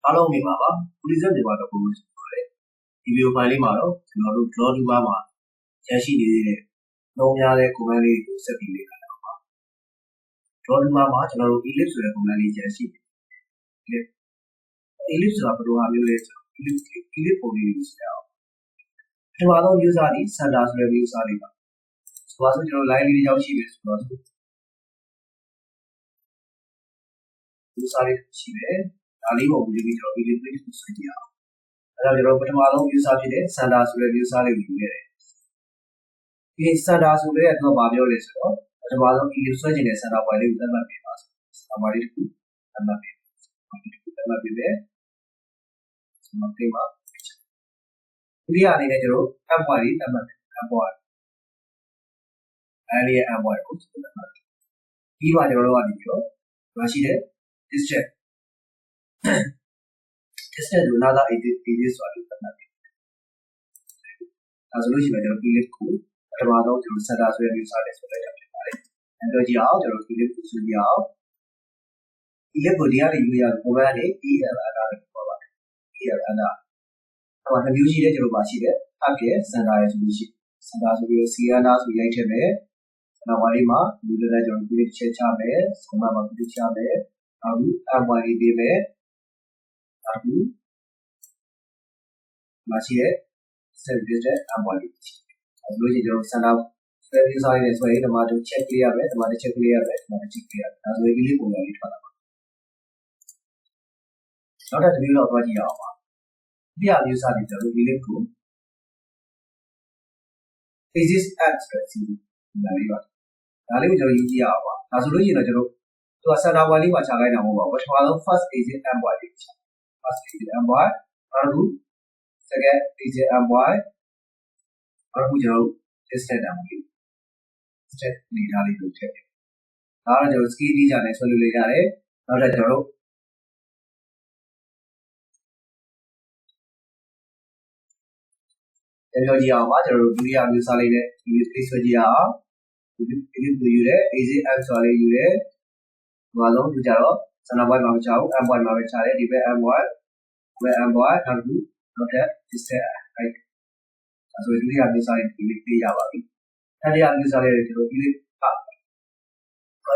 အားလုံးနေပါပါTourismတွေမှာတော့ပုံမှန်ရှိပါတယ်ဒီဗီဒီယိုဖိုင်လေးမှာတော့ကျွန်တော်တို့ draw to bar မှာရရှိနေတဲ့နှုံးများတဲ့ command လေးကိုဆက်ပြီးလေ့လာအောင်ပါ draw to bar မှာကျွန်တော်တို့ ellipse ဆိုတဲ့ command လေးရရှိတယ် ellipse ဆိုတာဘယ်လိုဟာမျိုးလဲဆိုတော့ ellipse ပုံလေးကိုဆက်အောင်ပထမဆုံး user ဒီ center ဆိုတဲ့ user လေးပါဆိုတော့ကျွန်တော် line လေးရောက်ရှိပြီဆိုတော့ user လေးရှိတယ်ဒါလေးကိုပြီးကျွန်တော် ellipse ကိုဆွဲကြည့်အောင်အဲ့တော့ကျွန်တော်ပထမဆုံး user ဖြစ်တဲ့ center ဆိုတဲ့ user လေးကိုယူခဲ့တယ်ဒီ center ဆိုတဲ့တော့ဘာပြောလဲဆိုတော့ပထမဆုံး ellipse ဆွဲခြင်းတဲ့ center point လေးကိုသတ်မှတ်ပေးပါဆို center point လေးတစ်ခုသတ်မှတ်ပေးမယ်ကျွန်တော်သိပါဒုတိယအနေနဲ့ကျွန်တော် end point လေးသတ်မှတ်တယ် end point အဲ့ဒီ end point ကိုသတ်မှတ်ပြီးပါကျွန်တော်တို့ကနေပြီးတော့မရှိတဲ့ distance ကိုနားသား edit ဆိုတာကိုသတ်မှတ်တယ်ဒါဆိုလို့ရှိရင်ကျွန်တော် ellipse ကိုပထမဆုံးကျွန်တော် center ဆိုတဲ့ user လေးဆိုလိုက်တာဖြစ်ပါတယ်အဲ့တော့ကြည့်အောင်ကျွန်တော် ellipse ကိုဆွဲကြည့်အောင် ellipse ကိုဒီကနေယူရအောင် command နဲ့ EL အတားကိုခေါ်ပါတယ် EL အတားဟိုမှာမျိုးရှိတဲ့ကျွန်တော်ပါရှိတဲ့ up ရဲ့ center ရဲ့ဆိုလို့ရှိရင် center ဆိုပြီး center ဆိုရိုက်ထည့်မယ်နောက်ပိုင်းမှာဒီလိုလဲကျွန်တော် click ချက်ချမယ်ဆုံးမမှာ click ချမယ်နောက်ပြီး point လေးပေးမယ်နောက်ပြီးမရှိတဲ့ set ပြတဲ့ point လေးအဲလိုကြီးကျွန်တော် center ဆွဲပြီးစားရတဲ့ဆွဲရင်ဒီမှာတို့ check လေးရမယ်ဒီမှာ check လေးရမယ်ဒီမှာ check လေးရမယ်ဒါဆိုရင်ဒီလေးပုံစံလေးထွက်လာပါနောက်တစ်မျိုးတော့တွားကြည့်ရအောင်ပါဒီအမျိုးစားတွေကျွန်တော်ဒီလေးကို phases app ဆိုတဲ့စီဒါလေးပါဒါလေးကိုကျွန်တော်ယူကြည့်ရအောင်ပါဒါဆိုလို့ရှိရင်တော့ကျွန်တော်သူက center point လေးပါချလိုက်တာမဟုတ်ပါဘူးပထမဆုံး first phases app point လေးချ first phases app point နောက်တစ်ခု second phases app point နောက်တစ်ခုကျွန်တော် distance app point step လေးထားလေးကိုထည့်တယ်ဒါတော့ကျွန်တော် scale လေးကြတယ်ဆွဲလို့ရတယ်နောက်တစ်ကျွန်တော်တို့ပြောကြည့်အောင်ပါကျွန်တော်တို့ဒုတိယမျိုးစားလေးနဲ့ဒီလေးဆွဲကြည့်အောင်ဒီလိုယူတယ် easy app ဆိုလေးယူတယ်ဘာလို့ဒီကြတော့ center point မှာမချဘူး end point မှာပဲချတယ်ဒီဘက် end point ဘယ် end point နောက်တစ်ခုနောက်ထပ် distance right အဲဆိုဒုတိယမျိုးစားလေးဒီလေးပေးရပါပြီတတိယမျိုးစားလေးတွေကျွန်တော်ဒီလေး up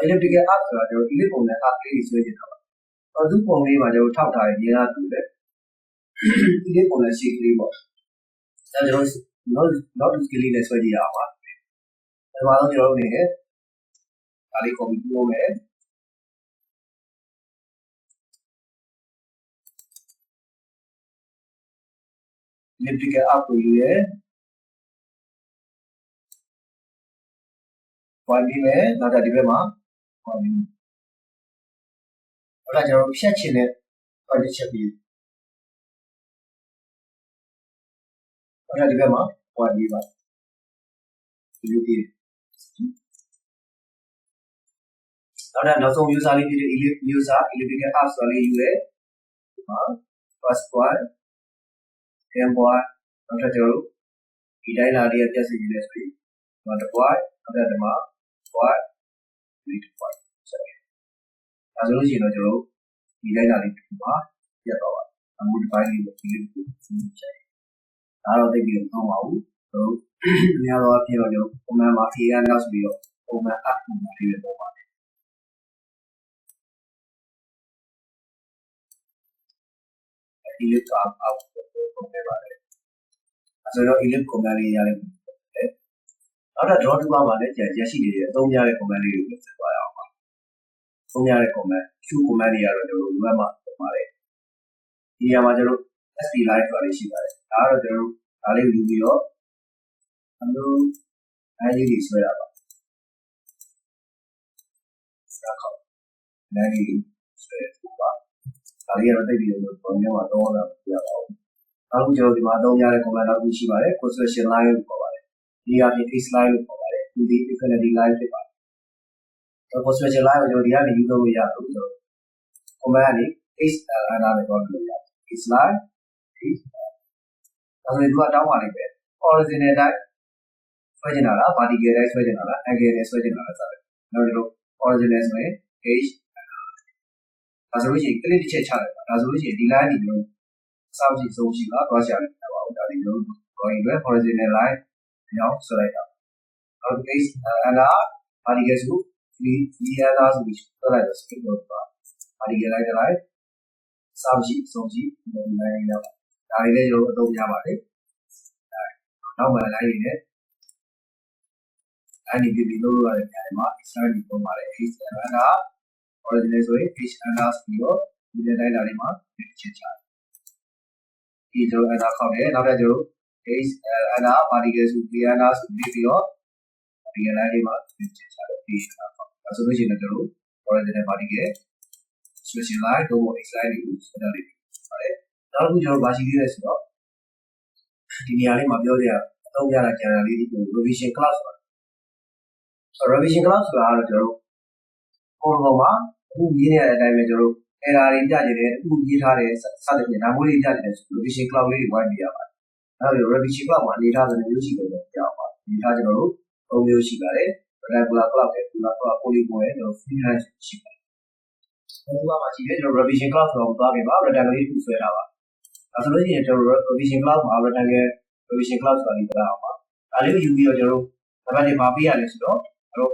elliptical up ဆိုတာကျွန်တော်ဒီလေးပုံနဲ့ up လေးဆွဲကြည့်တာပါအော်သူပုံလေးမှာကျွန်တော်ထောက်ထားတဲ့နေရာတူတယ်ဒီလေးပုံနဲ့ shape လေးပေါ့ဒါကျွန်တော် not skill လေးနဲ့ဆွဲကြည့်ရအောင်ပါဒါမှတော့ကျွန်တော်အနေနဲ့ဒါလေး copy လုပ်မယ် elliptical up ကိုယူရဲ point ပြီးမယ်နောက်ထပ်ဒီဘက်မှာ point ပြီးဟုတ်လားကျွန်တော်ဖြတ်ချင်တဲ့ point တစ်ချက်ပြီးဟုတ်လားဒီဘက်မှာ point ပြီးပါဒီလိုပြီးနောက်ဆုံး user လေးဖြစ်တဲ့ user elliptical up ဆိုလေးယူရဲဒီမှာ first point second point နောက်ထပ်ကျွန်တော်တို့ဒီတိုင်းလာလေးပြည့်စုံနေတယ်ဆိုရင်ဒီမှာတစ် point နောက်ထပ်ဒီမှာ point 3 point ဆက်တယ်ဒါဆိုလို့ရှိရင်တော့ကျွန်တော်တို့ဒီတိုင်းလာလေးဒီမှာပြတ်သွားပါတယ်အမှုတစ်ပိုင်းလေးကိုဒီလေးကိုစဉ်းစားဒါတော့သိပြီးတော့မဟုတ်ပါဘူးတို့အများတော့အဖြစ်တော့ကျွန်တော်ပုံမှန်မှာ AI နောက်ဆိုပြီးတော့ပုံမှန် up ကိုပြီးရတော့ပါတယ်ဒီလေးက out ပုံပဲပါတယ်အဲဆိုတော့ ellipse command လေးရတယ်နောက်တော့ draw to bar မှာလည်းရရှိနေတဲ့အသုံးများတဲ့ command လေးတွေကိုဆက်သွားရအောင်ပါအသုံးများတဲ့ command show command တွေကတော့ကျွန်တော်တို့ web မှာပုံပါတယ်ဒီနေရာမှာကျွန်တော် SP line ဆိုတာလေးရှိပါတယ်ဒါကတော့ကျွန်တော်တို့ဒါလေးကိုယူပြီးတော့အလိုအဲ့ဒီဆွဲရပါဆက်ခေါက်နိုင်လေးဆွဲပါဒါလေးကတော့တိတ်ပြီးတော့ပုံထဲမှာတော့လာပြရအောင်နောက်ကျွန်တော်ဒီမှာအသုံးများတဲ့ command တော့ရှိပါတယ် construction line လို့ခေါ်ပါတယ်ဒီအပြင် case line လို့ခေါ်ပါတယ်ဒီ infinity line ဖြစ်ပါတယ်construction line ကိုကျွန်တော်ဒီကနေယူလို့ရအောင်ဆိုတော့ command ကနေ case အနာနဲ့တော့လို့ရတယ် case line case ဒါဆိုရင်သူကတောင်းပါလိမ့်မယ် original တိုင်းဆွဲချင်တာလား vertical တိုင်းဆွဲချင်တာလား angle နဲ့ဆွဲချင်တာလားစတယ်နောက်ကျွန်တော် original ဆိုရင် h ဒါဆိုလို့ရှိရင် click တစ်ချက်ချလိုက်ပါဒါဆိုလို့ရှိရင်ဒီ line ဒီလိုစောင့်ကြည့်ဆုံးရှိပါတော့ရှာနေတာပါဒါဒီလို drawing အတွက် horizontal line ကြောင်းဆွဲလိုက်တာနောက် base alpha vertical ဆိုဒီ alpha ဆိုပြီးဆွဲလိုက်တော့ skip လုပ်ပါ vertical line တစ် line စောင့်ကြည့်ဆုံးကြည့် line ရောက်ဒါတွေလည်းကျွန်တော်အသုံးရပါတယ်နောက်မှ line တွေနဲ့အဲ့ဒီဒီလိုလုပ်ရတဲ့နေရာမှာ external ကိုပုံပါတယ် base alpha original ဆိုရင် base alpha ပြီးတော့ဒီတိုင်းလာတွေမှာချက်ချတယ်ဒီကျွန်တော် alpha ခေါက်တယ်နောက်ထပ်ကျွန်တော် base alpha vertical ဆို alpha ဆိုပြီးတော့ဒီ line တွေမှာချက်ချတယ် base alpha ဒါဆိုလို့ရှိရင်ကျွန်တော် original vertical switching line တို့ x line တွေကိုဆွဲထားလိုက်ပါတယ်နောက်တစ်ခုကျွန်တော်ဗာရှိသေးတယ်ဆိုတော့ဒီနေရာလေးမှာပြောကြရအသုံးရတာကျန်တာလေးဒီ revision class ဆိုတာ revision class ဆိုတာကတော့ကျွန်တော်ပေါ်မှာအခုရေးနေတဲ့အတိုင်းပဲကျွန်တော် error တွေပြနေတယ်အခုရေးထားတဲ့စသဖြင့်ဒါမျိုးတွေပြနေတယ်ဆို revision class လေးတွေဝိုင်းပြရပါတယ်နောက်ပြီး revision class မှာအနေထားဆိုတဲ့မျိုးရှိတယ်လို့ပြောပါအနေထားကျွန်တော်တို့၃မျိုးရှိပါတယ် regular class နဲ့ regular class polygon နဲ့ကျွန်တော် freehand ရှိပါတယ်ဘယ်လိုမှရှိတယ်ကျွန်တော် revision class ဆိုတော့သွားပြီပါ rectangle လေးဆွဲထားပါဒါဆိုလို့ရှိရင်ကျွန်တော် revision class မှာ rectangle revision class ဆိုတာဒီပြအောင်ပါဒါလေးကိုယူပြီးတော့ကျွန်တော်နံပါတ်1ပါပေးရလဲဆိုတော့ကျွန်တော်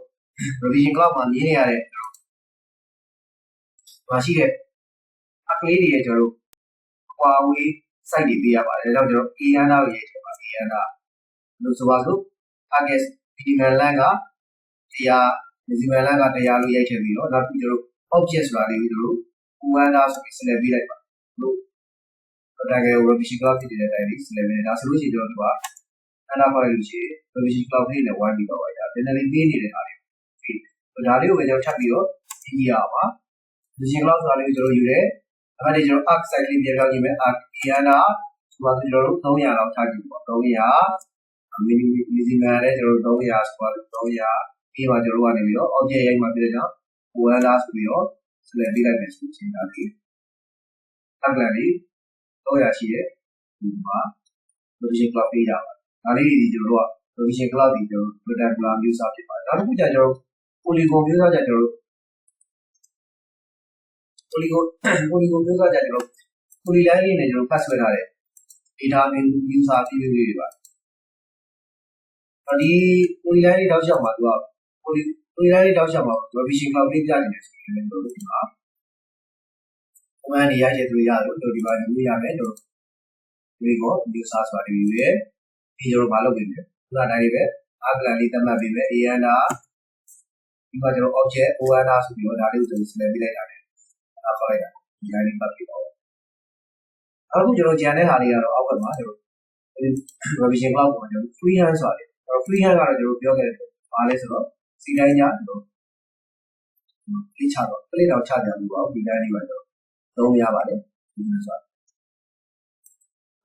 revision class မှာရေးနေရတဲ့မရှိတဲ့အကလေးတွေရဲ့ကျွန်တော်တို့ကွာဝေး site တွေပေးရပါတယ်ဒါကြောင့်ကျွန်တော် ANA ကိုရေးထည့်ပါ ANA လို့ဆိုပါစို့ target minimal line က100 maximum line က100လို့ရိုက်ထည့်ပြီးတော့နောက်ပြီးကျွန်တော် object ဆိုတာလေးကျွန်တော်တို့ UNA ဆိုပြီး select ပေးလိုက်ပါလို့ rectangle revision class ဖြစ်တဲ့အတိုင်းလေး select ပေးဒါဆိုလို့ရှိရင်ကျွန်တော်တို့က ANA ခေါ်လိုက်လို့ရှိရင် revision class လေးနဲ့ဝိုင်းပြီးတော့ပါဒါ generally ပေးနေတဲ့ဟာလေးဒါလေးကိုပဲကျွန်တော်ထပ်ပြီးတော့ကြည့်ရအောင်ပါ revision class ဆိုတာလေးကိုကျွန်တော်ယူတယ်အဲ့ဒီကျွန်တော် arc size လေးပြန်ပြောင်းကြည့်မယ် arc ANA ဆိုတာကျွန်တော်တို့300လောက်ထားကြည့်ပါ300 minimum နဲ့ကျွန်တော်တို့300ဆိုတာ300ပြီးမှကျွန်တော်တို့ကနေပြီးတော့ object ရိုက်မှပြတဲ့ကြောင့် OLR ဆိုပြီးတော့ select ပေးလိုက်မယ်ဆိုရင်ဒါလေး template လေး300ရှိတယ်ဒီမှာ revision class ပေးရပါတယ်ဒါလေးဒီကျွန်တော်တို့က revision class ဒီကျွန်တော် rectangular မျိုးစားဖြစ်ပါတယ်နောက်တစ်ခုကျကျွန်တော် polygon မျိုးစားကျကျွန်တော်တို့ polygon မျိုးစားကျကျွန်တော် polyline လေးနဲ့ကျွန်တော်ဖတ်ဆွဲထားတဲ့ data view စာပြည့်ပြည့်လေးတွေပါဒီ polyline လေးတောက်လျှောက်မှာသူက polyline လေးတောက်လျှောက်မှာ revision class လေးပြနေတယ်ဆိုရင်လည်းတို့ဒီမှာ command တွေရိုက်ချက်တွေရတယ်တို့ဒီမှာရေးရမယ်တို့ဒီကို user ဆိုတာဒီယူရဲဒီကျွန်တော်မလုပ်နေတယ်ခုနတိုင်းလေးပဲ arc-line လေးသတ်မှတ်ပြီးပဲ ANA ဒီမှာကျွန်တော် object ONA ဆိုပြီးတော့ဒါလေးကိုကျွန်တော် select ပေးလိုက်တာနဲ့အဲ့ခေါ်လိုက်တာဒီ line လေးပတ်ပြီးတော့အခုကျွန်တော်ကြံတဲ့ဟာလေးကတော့အောက်ဘက်မှာကျွန်တော် revision class ကိုကျွန်တော် freehand ဆိုတာလေ freehand ကတော့ကျွန်တော်ပြောခဲ့တယ်ဘာလဲဆိုတော့စီတိုင်းညကျွန်တော်ဒီချတော့ play တော့ချကြလို့ပေါ့ဒီ line လေးပါကျွန်တော်သုံးရပါတယ်ဒီလိုဆို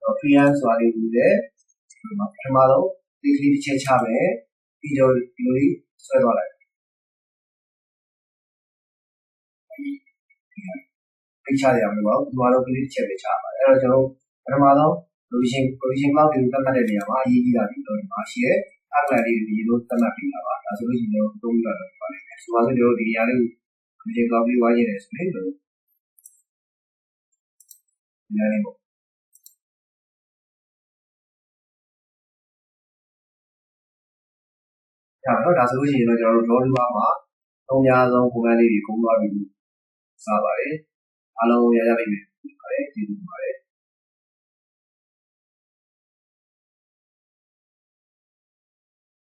တာfreehand ဆိုတာလေးယူတယ်ဒီမှာပထမဆုံးဒီကလေးတစ်ချက်ချမယ်ပြီးတော့ဒီလိုလေးဆွဲသွားလိုက်ပိတ်ချရအောင်လို့ဒီမှာတော့ကလေးတစ်ချက်ပဲချပါတယ်အဲ့တော့ကျွန်တော်ပထမဆုံး revision class ကိုသတ်မှတ်တဲ့နေရာမှာအရေးကြီးတာဒီတော့ဒီမှာရှိတဲ့အားကလေးတွေဒီလိုသတ်မှတ်ပြီးတာပါဒါဆိုလို့ရှိရင်တော့သုံးရတော့ပါလိမ့်မယ်ဆိုပါစို့ကျွန်တော်ဒီနေရာလေး revision class လေးဝိုင်းရတယ်ဆိုရင်ဒီနေရာလေးပေါ့ဒါဆိုလို့ရှိရင်တော့ကျွန်တော်တို့ draw မှာအများဆုံး command လေးတွေပုံသွားပြီးစားပါတယ်အားလုံးရရပြီပါတယ်ကျေးဇူးပါတယ်